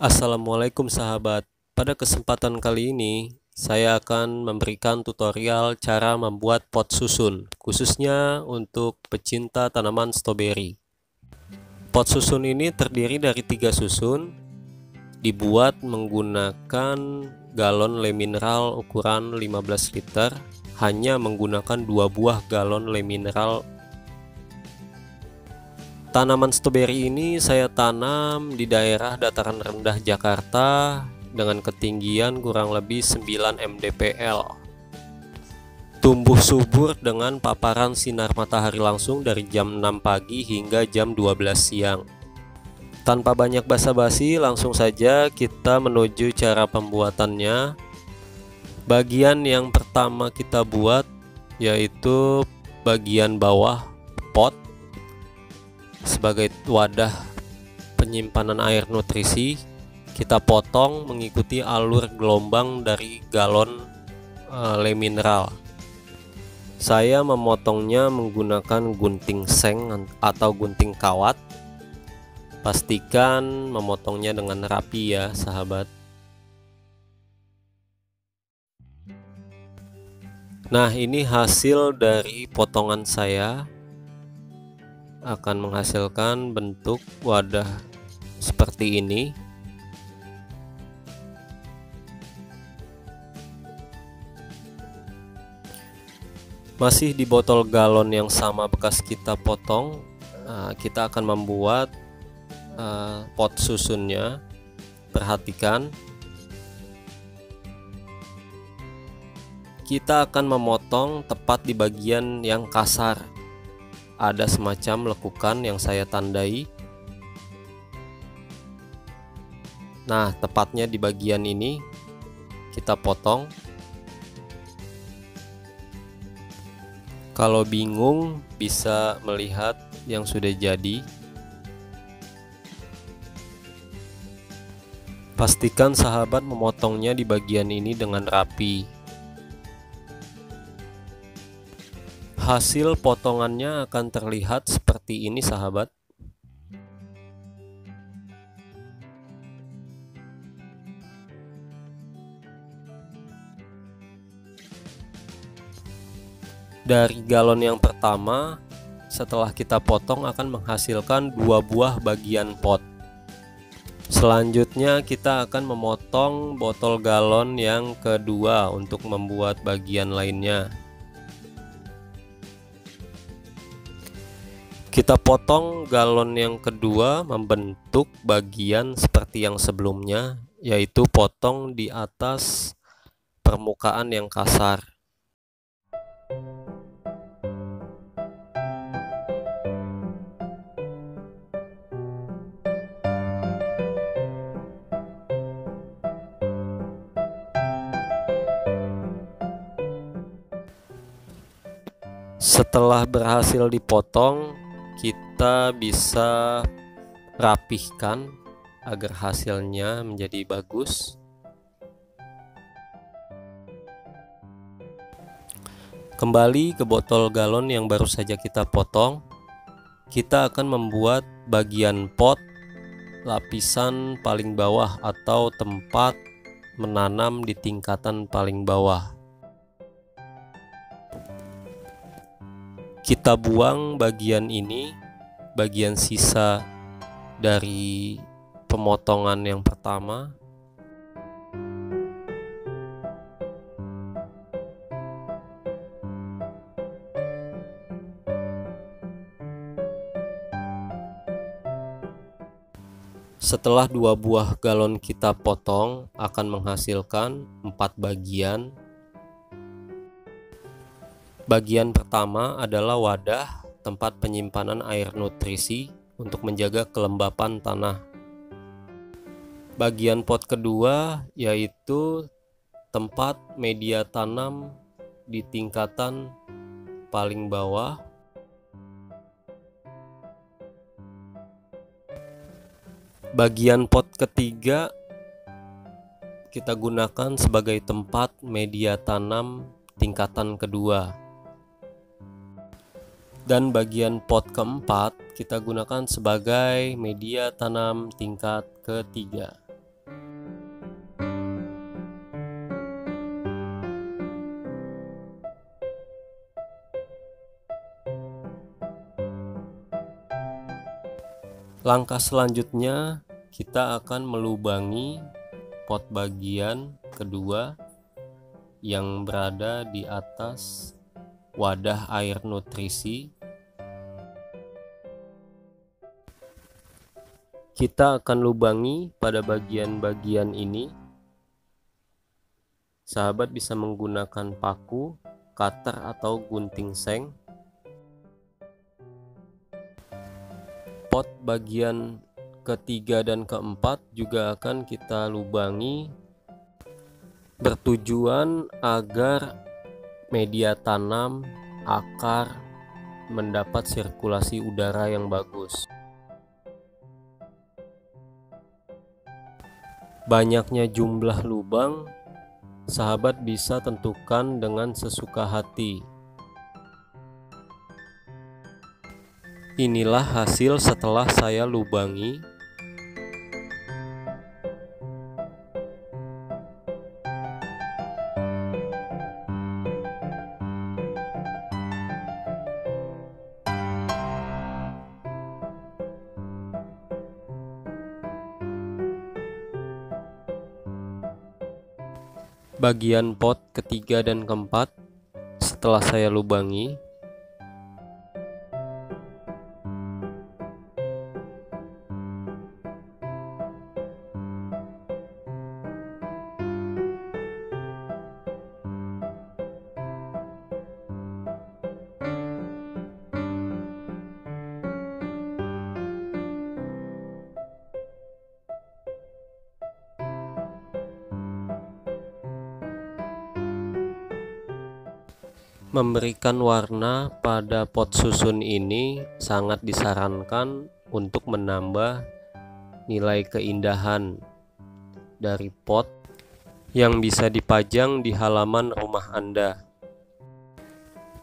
Assalamualaikum sahabat. Pada kesempatan kali ini, saya akan memberikan tutorial cara membuat pot susun, khususnya untuk pecinta tanaman stroberi. Pot susun ini terdiri dari 3 susun, dibuat menggunakan galon le mineral ukuran 15 liter, hanya menggunakan 2 buah galon le mineral. Tanaman stroberi ini saya tanam di daerah dataran rendah Jakarta dengan ketinggian kurang lebih 9 mdpl. Tumbuh subur dengan paparan sinar matahari langsung dari jam 6 pagi hingga jam 12 siang. Tanpa banyak basa-basi, langsung saja kita menuju cara pembuatannya. Bagian yang pertama kita buat yaitu bagian bawah pot sebagai wadah penyimpanan air nutrisi. Kita potong mengikuti alur gelombang dari galon le mineral. Saya memotongnya menggunakan gunting seng atau gunting kawat. Pastikan memotongnya dengan rapi ya sahabat. Nah, ini hasil dari potongan saya. Akan menghasilkan bentuk wadah seperti ini. Masih di botol galon yang sama bekas kita potong, kita akan membuat pot susunnya. Perhatikan, kita akan memotong tepat di bagian yang kasar. Ada semacam lekukan yang saya tandai. Nah, tepatnya di bagian ini kita potong. Kalau bingung bisa melihat yang sudah jadi. Pastikan sahabat memotongnya di bagian ini dengan rapi. Hasil potongannya akan terlihat seperti ini sahabat. Dari galon yang pertama, setelah kita potong akan menghasilkan 2 buah bagian pot. Selanjutnya kita akan memotong botol galon yang kedua untuk membuat bagian lainnya. Kita potong galon yang kedua membentuk bagian seperti yang sebelumnya, yaitu potong di atas permukaan yang kasar. Setelah berhasil dipotong, kita bisa rapihkan agar hasilnya menjadi bagus. Kembali ke botol galon yang baru saja kita potong, kita akan membuat bagian pot lapisan paling bawah atau tempat menanam di tingkatan paling bawah. Kita buang bagian ini, bagian sisa dari pemotongan yang pertama. Setelah 2 buah galon kita potong, akan menghasilkan 4 bagian. Bagian pertama adalah wadah tempat penyimpanan air nutrisi untuk menjaga kelembapan tanah. Bagian pot kedua yaitu tempat media tanam di tingkatan paling bawah. Bagian pot ketiga kita gunakan sebagai tempat media tanam tingkatan kedua. Dan bagian pot keempat kita gunakan sebagai media tanam tingkat ketiga. Langkah selanjutnya kita akan melubangi pot bagian kedua yang berada di atas wadah air nutrisi. Kita akan lubangi pada bagian-bagian ini. Sahabat bisa menggunakan paku, cutter atau gunting seng. Pot bagian ketiga dan keempat juga akan kita lubangi, bertujuan agar media tanam, akar mendapat sirkulasi udara yang bagus. Banyaknya jumlah lubang, sahabat bisa tentukan dengan sesuka hati. Inilah hasil setelah saya lubangi. Bagian pot ketiga dan keempat setelah saya lubangi, memberikan warna pada pot susun ini sangat disarankan untuk menambah nilai keindahan dari pot yang bisa dipajang di halaman rumah Anda.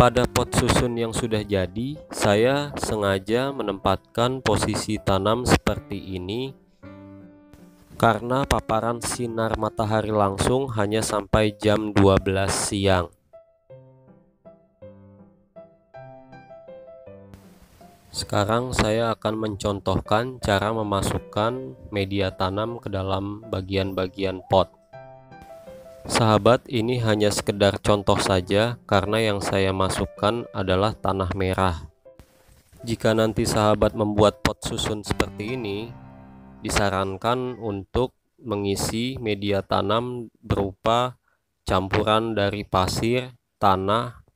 Pada pot susun yang sudah jadi, saya sengaja menempatkan posisi tanam seperti ini karena paparan sinar matahari langsung hanya sampai jam 12 siang. Sekarang saya akan mencontohkan cara memasukkan media tanam ke dalam bagian-bagian pot. Sahabat, ini hanya sekedar contoh saja karena yang saya masukkan adalah tanah merah. Jika nanti sahabat membuat pot susun seperti ini, disarankan untuk mengisi media tanam berupa campuran dari pasir, tanah,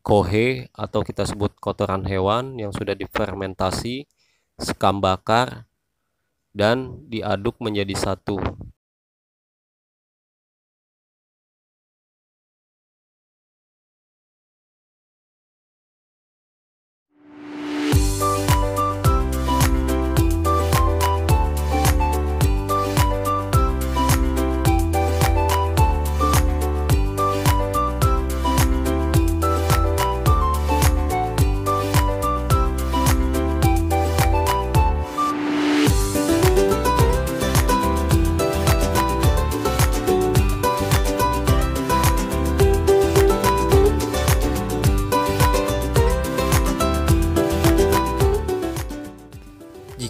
kohe atau kita sebut kotoran hewan yang sudah difermentasi, sekam bakar, dan diaduk menjadi satu.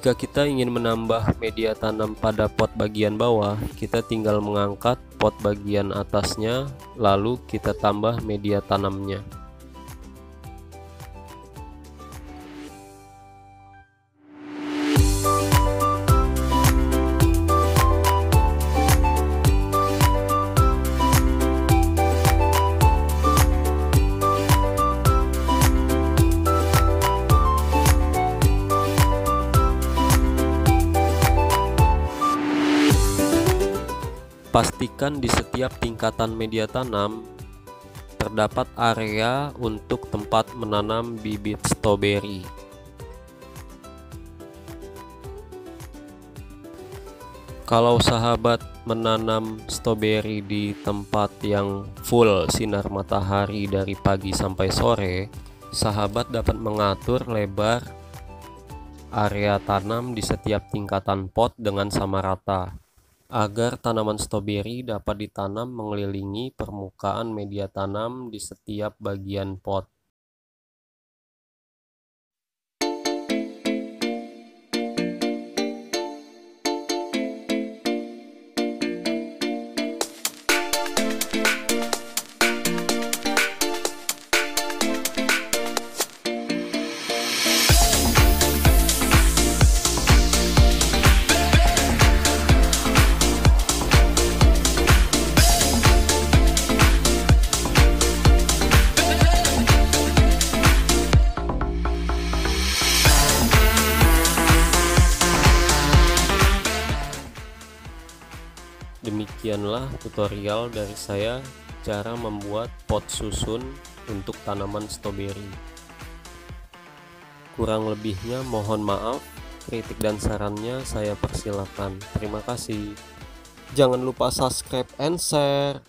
Jika kita ingin menambah media tanam pada pot bagian bawah, kita tinggal mengangkat pot bagian atasnya, lalu kita tambah media tanamnya. Pastikan di setiap tingkatan media tanam terdapat area untuk tempat menanam bibit stroberi. Kalau sahabat menanam stroberi di tempat yang full sinar matahari dari pagi sampai sore, sahabat dapat mengatur lebar area tanam di setiap tingkatan pot dengan sama rata, agar tanaman stroberi dapat ditanam mengelilingi permukaan media tanam di setiap bagian pot. Demikianlah tutorial dari saya cara membuat pot susun untuk tanaman stroberi. Kurang lebihnya mohon maaf, kritik dan sarannya saya persilakan. Terima kasih. Jangan lupa subscribe and share.